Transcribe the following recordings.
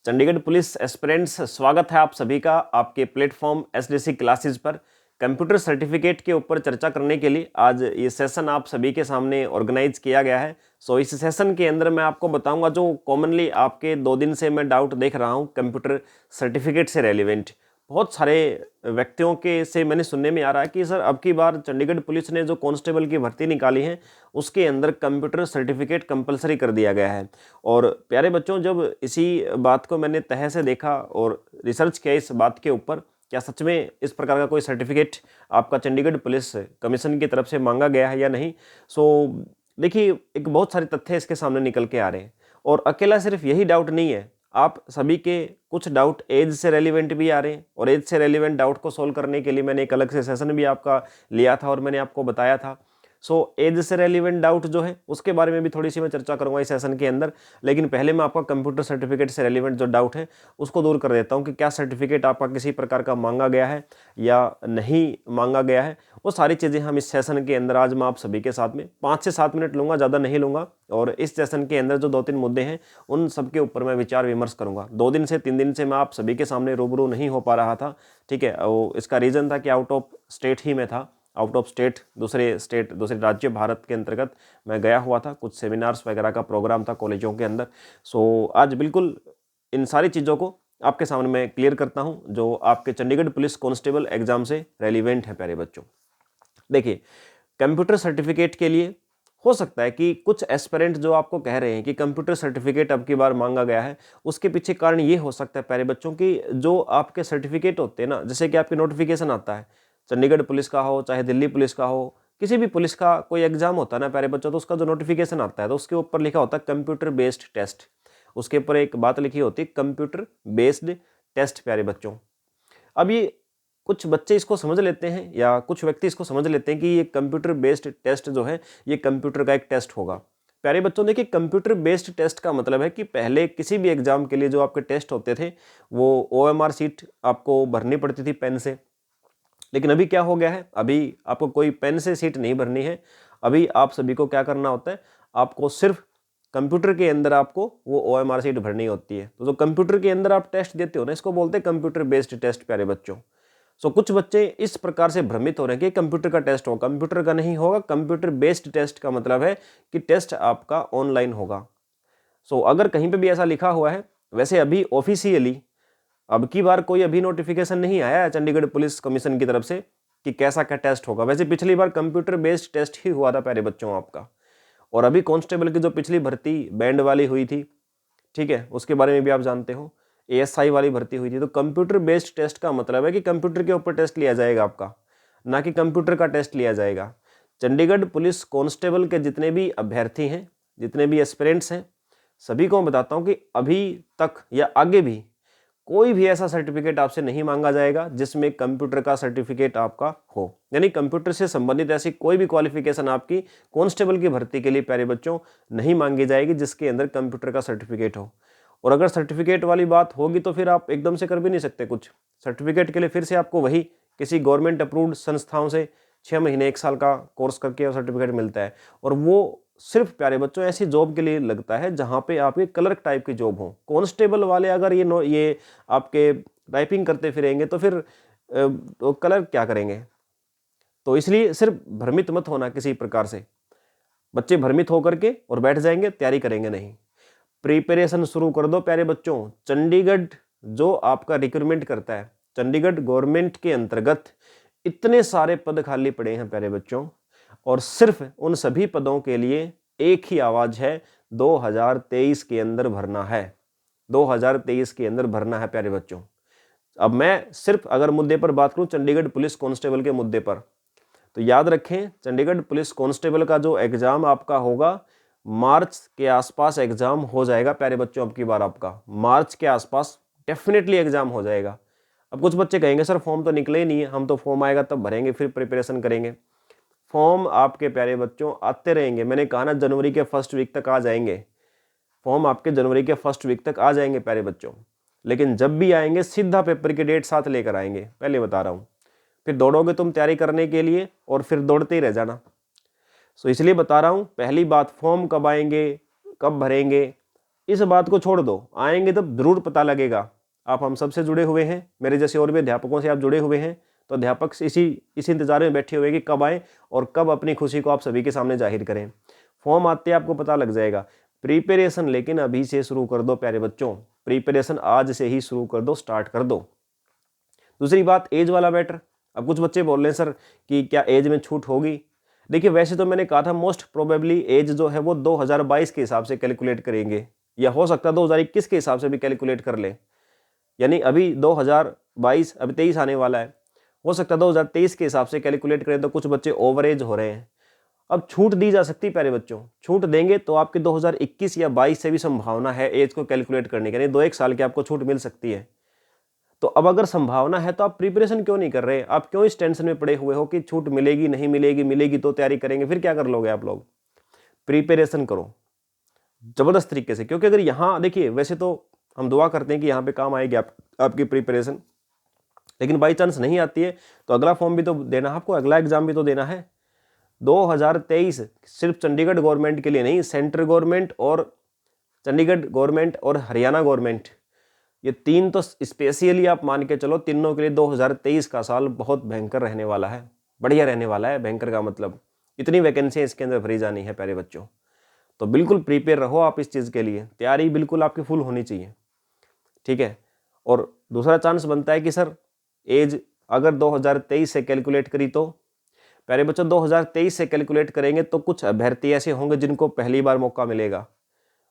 Chandigarh police aspirants, स्वागत है आप सभी का आपके प्लेटफॉर्म एसडीसी क्लासेस पर। कंप्यूटर सर्टिफिकेट के ऊपर चर्चा करने के लिए आज ये सेशन आप सभी के सामने ऑर्गेनाइज किया गया है। इस सेशन के अंदर मैं आपको बताऊंगा जो कॉमनली आपके 2 दिन से मैं डाउट देख रहा हूं कंप्यूटर सर्टिफिकेट से रेलिवेंट। बहुत सारे व्यक्तियों के से मैंने सुनने में आ रहा है कि सर अब की बार चंडीगढ़ पुलिस ने जो कांस्टेबल की भर्ती निकाली है उसके अंदर कंप्यूटर सर्टिफिकेट कंपलसरी कर दिया गया है। और प्यारे बच्चों, जब इसी बात को मैंने तह से देखा और रिसर्च किया इस बात के ऊपर, क्या सच में इस प्रकार का कोई सर्टिफिकेट आपका चंडीगढ़ पुलिस कमीशन की तरफ से मांगा गया है या नहीं। देखिए, एक बहुत सारे तथ्य इसके सामने निकल के आ रहे हैं और अकेला सिर्फ यही डाउट नहीं है, आप सभी के कुछ डाउट एज से रेलिवेंट भी आ रहे हैं और एज से रेलिवेंट डाउट को सोल्व करने के लिए मैंने एक अलग से सेशन भी आपका लिया था और मैंने आपको बताया था। एज से रेलिवेंट डाउट जो है उसके बारे में भी थोड़ी सी मैं चर्चा करूंगा इस सेशन के अंदर। लेकिन पहले मैं आपका कंप्यूटर सर्टिफिकेट से रेलिवेंट जो डाउट है उसको दूर कर देता हूं कि क्या सर्टिफिकेट आपका किसी प्रकार का मांगा गया है या नहीं मांगा गया है। वो सारी चीज़ें हम इस सेशन के अंदर आज मैं आप सभी के साथ में 5 से 7 मिनट लूंगा, ज़्यादा नहीं लूंगा। और इस सेशन के अंदर जो 2-3 मुद्दे हैं उन सब के ऊपर मैं विचार विमर्श करूंगा। 2 दिन से 3 दिन से मैं आप सभी के सामने रूबरू नहीं हो पा रहा था, ठीक है। इसका रीज़न था कि आउट ऑफ स्टेट ही मैं था, आउट ऑफ स्टेट, दूसरे राज्य भारत के अंतर्गत मैं गया हुआ था। कुछ सेमिनार्स वगैरह का प्रोग्राम था कॉलेजों के अंदर। आज बिल्कुल इन सारी चीज़ों को आपके सामने मैं क्लियर करता हूं जो आपके चंडीगढ़ पुलिस कांस्टेबल एग्जाम से रेलिवेंट है। प्यारे बच्चों, देखिए, कंप्यूटर सर्टिफिकेट के लिए हो सकता है कि कुछ एस्पिरेंट जो आपको कह रहे हैं कि कंप्यूटर सर्टिफिकेट अब की बार मांगा गया है, उसके पीछे कारण ये हो सकता है प्यारे बच्चों कि जो आपके सर्टिफिकेट होते हैं ना, जैसे कि आपके नोटिफिकेशन आता है, चंडीगढ़ पुलिस का हो चाहे दिल्ली पुलिस का हो, किसी भी पुलिस का कोई एग्जाम होता है ना प्यारे बच्चों, तो उसका जो नोटिफिकेशन आता है तो उसके ऊपर लिखा होता है कंप्यूटर बेस्ड टेस्ट। उसके ऊपर एक बात लिखी होती है कंप्यूटर बेस्ड टेस्ट। प्यारे बच्चों, अब ये कुछ बच्चे इसको समझ लेते हैं या कुछ व्यक्ति इसको समझ लेते हैं कि ये कंप्यूटर बेस्ड टेस्ट जो है ये कंप्यूटर का एक टेस्ट होगा। प्यारे बच्चों, देखिए, कंप्यूटर बेस्ड टेस्ट का मतलब है कि पहले किसी भी एग्जाम के लिए जो आपके टेस्ट होते थे वो OMR सीट आपको भरनी पड़ती थी पेन से। लेकिन अभी क्या हो गया है, अभी आपको कोई पेन से सीट नहीं भरनी है। अभी आप सभी को क्या करना होता है, आपको सिर्फ कंप्यूटर के अंदर आपको वो OMR सीट भरनी होती है। तो जो कंप्यूटर के अंदर आप टेस्ट देते हो ना, इसको बोलते हैं कंप्यूटर बेस्ड टेस्ट। प्यारे बच्चों, कुछ बच्चे इस प्रकार से भ्रमित हो रहे हैं कि कंप्यूटर का टेस्ट होगा, कंप्यूटर का नहीं होगा। कंप्यूटर बेस्ड टेस्ट का मतलब है कि टेस्ट आपका ऑनलाइन होगा। अगर कहीं पे भी ऐसा लिखा हुआ है, वैसे अभी ऑफिशियली अब की बार कोई अभी नोटिफिकेशन नहीं आया है चंडीगढ़ पुलिस कमीशन की तरफ से कि कैसा क्या टेस्ट होगा। वैसे पिछली बार कंप्यूटर बेस्ड टेस्ट ही हुआ था प्यारे बच्चों आपका। और अभी कांस्टेबल की जो पिछली भर्ती बैंड वाली हुई थी, ठीक है, उसके बारे में भी आप जानते हो, ASI वाली भर्ती हुई थी। तो कंप्यूटर बेस्ड टेस्ट का मतलब है कि कंप्यूटर के ऊपर टेस्ट लिया जाएगा आपका, ना कि कंप्यूटर का टेस्ट लिया जाएगा। चंडीगढ़ पुलिस कांस्टेबल के जितने भी अभ्यर्थी हैं, जितने भी एस्पिरेंट्स हैं, सभी को मैं बताता हूं कि अभी तक या आगे भी कोई भी ऐसा सर्टिफिकेट आपसे नहीं मांगा जाएगा जिसमें कंप्यूटर का सर्टिफिकेट आपका हो। यानी कंप्यूटर से संबंधित ऐसी कोई भी क्वालिफिकेशन आपकी कांस्टेबल की भर्ती के लिए प्यारे बच्चों नहीं मांगी जाएगी जिसके अंदर कंप्यूटर का सर्टिफिकेट हो। और अगर सर्टिफिकेट वाली बात होगी तो फिर आप एकदम से कर भी नहीं सकते कुछ। सर्टिफिकेट के लिए फिर से आपको वही किसी गवर्नमेंट अप्रूव्ड संस्थाओं से 6 महीने 1 साल का कोर्स करके सर्टिफिकेट मिलता है। और वो सिर्फ प्यारे बच्चों ऐसी जॉब के लिए लगता है जहां पे आपके क्लर्क टाइप की जॉब हो। कांस्टेबल वाले अगर ये आपके टाइपिंग करते फिरेंगे तो फिर तो क्लर्क क्या करेंगे। तो इसलिए सिर्फ भ्रमित मत होना किसी प्रकार से। बच्चे भ्रमित होकर के और बैठ जाएंगे, तैयारी करेंगे नहीं। प्रिपरेशन शुरू कर दो प्यारे बच्चों। चंडीगढ़ जो आपका रिक्रूटमेंट करता है, चंडीगढ़ गवर्नमेंट के अंतर्गत इतने सारे पद खाली पड़े हैं प्यारे बच्चों, और सिर्फ उन सभी पदों के लिए एक ही आवाज है, 2023 के अंदर भरना है। 2023 के अंदर भरना है प्यारे बच्चों। अब मैं सिर्फ अगर मुद्दे पर बात करूं चंडीगढ़ पुलिस कांस्टेबल के मुद्दे पर, तो याद रखें चंडीगढ़ पुलिस कांस्टेबल का जो एग्जाम आपका होगा मार्च के आसपास एग्जाम हो जाएगा प्यारे बच्चों। अब की बार आपका मार्च के आसपास डेफिनेटली एग्जाम हो जाएगा। अब कुछ बच्चे कहेंगे सर फॉर्म तो निकले ही नहीं है, हम तो फॉर्म आएगा तब भरेंगे फिर प्रिपरेशन करेंगे। फॉर्म आपके प्यारे बच्चों आते रहेंगे। मैंने कहा ना जनवरी के फर्स्ट वीक तक आ जाएंगे फॉर्म, आपके जनवरी के फर्स्ट वीक तक आ जाएंगे प्यारे बच्चों। लेकिन जब भी आएंगे सीधा पेपर की डेट साथ लेकर आएंगे, पहले बता रहा हूँ। फिर दौड़ोगे तुम तैयारी करने के लिए और फिर दौड़ते ही रह जाना। इसलिए बता रहा हूँ, पहली बात फॉर्म कब आएंगे, कब भरेंगे, इस बात को छोड़ दो, आएंगे तब जरूर पता लगेगा। आप हम सबसे जुड़े हुए हैं, मेरे जैसे और भी अध्यापकों से आप जुड़े हुए हैं, तो अध्यापक इसी इंतजार में बैठे हुए कि कब आए और कब अपनी खुशी को आप सभी के सामने जाहिर करें। फॉर्म आते ही आपको पता लग जाएगा। प्रिपरेशन लेकिन अभी से शुरू कर दो प्यारे बच्चों, प्रिपरेशन आज से ही शुरू कर दो, स्टार्ट कर दो। दूसरी बात, एज वाला मैटर। अब कुछ बच्चे बोल रहे हैं सर कि क्या एज में छूट होगी। देखिए वैसे तो मैंने कहा था मोस्ट प्रोबेबली एज जो है वो 2022 के हिसाब से कैलकुलेट करेंगे, या हो सकता है 2021 के हिसाब से भी कैलकुलेट कर ले। यानी अभी 2022, अभी 23 आने वाला है, हो सकता है 2023 के हिसाब से कैलकुलेट करें तो कुछ बच्चे ओवर एज हो रहे हैं। अब छूट दी जा सकती है प्यारे बच्चों, छूट देंगे तो आपके 2021 या 22 से भी संभावना है एज को कैलकुलेट करने की, यानी 2-1 साल की आपको छूट मिल सकती है। तो अब अगर संभावना है तो आप प्रिपरेशन क्यों नहीं कर रहे? आप क्यों इस टेंशन में पड़े हुए हो कि छूट मिलेगी नहीं मिलेगी, मिलेगी तो तैयारी करेंगे, फिर क्या कर लोगे आप लोग? प्रिपरेशन करो जबरदस्त तरीके से, क्योंकि अगर यहाँ देखिए वैसे तो हम दुआ करते हैं कि यहाँ पे काम आएगी आपकी प्रिपरेशन, लेकिन बाई चांस नहीं आती है तो अगला फॉर्म भी तो देना है आपको, अगला एग्जाम भी तो देना है। 2023 सिर्फ चंडीगढ़ गवर्नमेंट के लिए नहीं, सेंट्रल गवर्नमेंट और चंडीगढ़ गवर्नमेंट और हरियाणा गवर्नमेंट, ये तीन तो स्पेशली आप मान के चलो, तीनों के लिए 2023 का साल बहुत भयंकर रहने वाला है, बढ़िया रहने वाला है। भयंकर का मतलब इतनी वैकेंसी इसके अंदर भरी जानी है प्यारे बच्चों। तो बिल्कुल प्रिपेयर रहो आप इस चीज़ के लिए, तैयारी बिल्कुल आपकी फुल होनी चाहिए, ठीक है। और दूसरा चांस बनता है कि सर एज अगर 2023 से कैलकुलेट करी तो प्यारे बच्चों 2023 से कैलकुलेट करेंगे तो कुछ अभ्यर्थी ऐसे होंगे जिनको पहली बार मौका मिलेगा,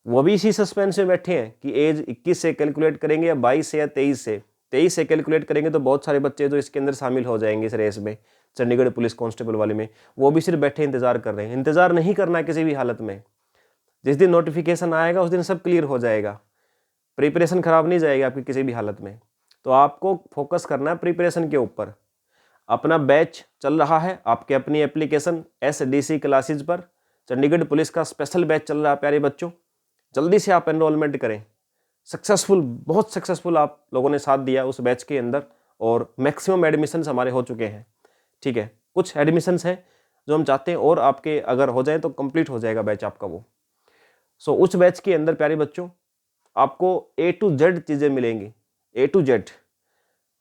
वो भी इसी सस्पेंस में बैठे हैं कि एज 21 से कैलकुलेट करेंगे या 22 से या 23 से। 23 से कैलकुलेट करेंगे तो बहुत सारे बच्चे जो इसके अंदर शामिल हो जाएंगे इस रेस में, चंडीगढ़ पुलिस कांस्टेबल वाले में, वो भी सिर्फ बैठे इंतजार कर रहे हैं। इंतजार नहीं करना है किसी भी हालत में, जिस दिन नोटिफिकेशन आएगा उस दिन सब क्लियर हो जाएगा, प्रिपरेशन खराब नहीं जाएगी आपकी किसी भी हालत में। तो आपको फोकस करना है प्रिपरेशन के ऊपर। अपना बैच चल रहा है, आपके अपनी एप्लीकेशन SDC क्लासेज पर चंडीगढ़ पुलिस का स्पेशल बैच चल रहा है प्यारे बच्चों, जल्दी से आप एनरोलमेंट करें। सक्सेसफुल, बहुत सक्सेसफुल आप लोगों ने साथ दिया उस बैच के अंदर, और मैक्सिमम एडमिशन्स हमारे हो चुके हैं, ठीक है। कुछ एडमिशन्स हैं जो हम चाहते हैं और आपके अगर हो जाए तो कंप्लीट हो जाएगा बैच आपका वो। सो उस बैच के अंदर प्यारे बच्चों आपको A to Z चीज़ें मिलेंगी, A to Z।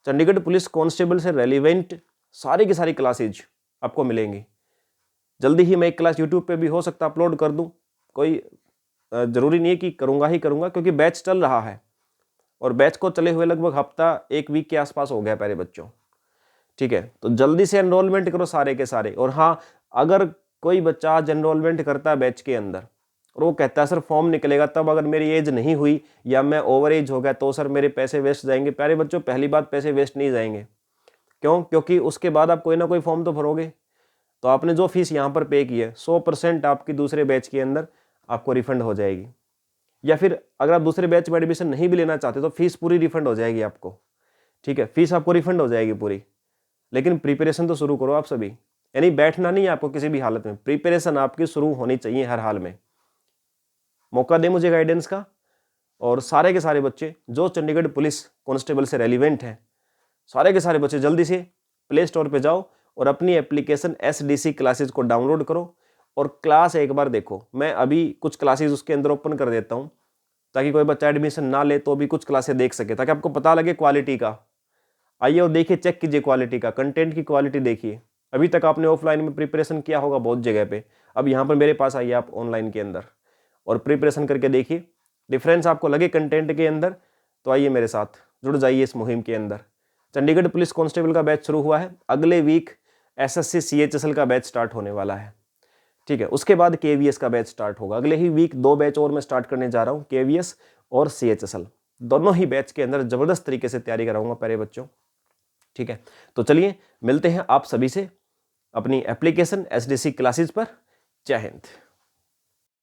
Chandigarh police constable से रेलिवेंट सारी की सारी क्लासेज आपको मिलेंगी। जल्दी ही मैं एक क्लास यूट्यूब पे भी हो सकता अपलोड कर दूं, कोई ज़रूरी नहीं है कि करूँगा ही करूँगा, क्योंकि बैच चल रहा है और बैच को चले हुए लगभग हफ्ता 1 वीक के आसपास हो गया प्यारे बच्चों, ठीक है। तो जल्दी से एनरोलमेंट करो सारे के सारे। और हाँ, अगर कोई बच्चा आज एनरोलमेंट करता है बैच के अंदर और वो कहता है सर फॉर्म निकलेगा तब अगर मेरी एज नहीं हुई या मैं ओवर एज हो गया तो सर मेरे पैसे वेस्ट जाएंगे, प्यारे बच्चों पहली बात पैसे वेस्ट नहीं जाएंगे। क्यों? क्योंकि उसके बाद आप कोई ना कोई फॉर्म तो भरोगे, तो आपने जो फीस यहाँ पर पे की है 100% आपकी दूसरे बैच के अंदर आपको रिफंड हो जाएगी। या फिर अगर आप दूसरे बैच में एडमिशन नहीं भी लेना चाहते तो फीस पूरी रिफंड हो जाएगी आपको, ठीक है, फीस आपको रिफंड हो जाएगी पूरी। लेकिन प्रिपरेशन तो शुरू करो आप सभी, यानी बैठना नहीं है आपको किसी भी हालत में, प्रिपरेशन आपकी शुरू होनी चाहिए हर हाल में। मौका दे मुझे गाइडेंस का, और सारे के सारे बच्चे जो चंडीगढ़ पुलिस कांस्टेबल से रेलिवेंट हैं, सारे के सारे बच्चे जल्दी से प्ले स्टोर पे जाओ और अपनी एप्लीकेशन SDC क्लासेज को डाउनलोड करो और क्लास एक बार देखो। मैं अभी कुछ क्लासेज उसके अंदर ओपन कर देता हूँ ताकि कोई बच्चा एडमिशन ना ले तो भी कुछ क्लासेस देख सके, ताकि आपको पता लगे क्वालिटी का। आइए और देखिए, चेक कीजिए क्वालिटी का, कंटेंट की क्वालिटी देखिए। अभी तक आपने ऑफलाइन में प्रिपरेशन किया होगा बहुत जगह पे, अब यहाँ पर मेरे पास आइए आप ऑनलाइन के अंदर और प्रिपरेशन करके देखिए, डिफरेंस आपको लगे कंटेंट के अंदर तो आइए मेरे साथ जुड़ जाइए इस मुहिम के अंदर। चंडीगढ़ पुलिस कांस्टेबल का बैच शुरू हुआ है, अगले वीक SSC CHSL का बैच स्टार्ट होने वाला है, ठीक है। उसके बाद KVS का बैच स्टार्ट होगा, अगले ही वीक 2 बैच और मैं स्टार्ट करने जा रहा हूँ, KVS और CHSL, दोनों ही बैच के अंदर जबरदस्त तरीके से तैयारी कराऊंगा प्यारे बच्चों, ठीक है। तो चलिए मिलते हैं आप सभी से अपनी एप्लीकेशन SDC क्लासेज पर। जय हिंद।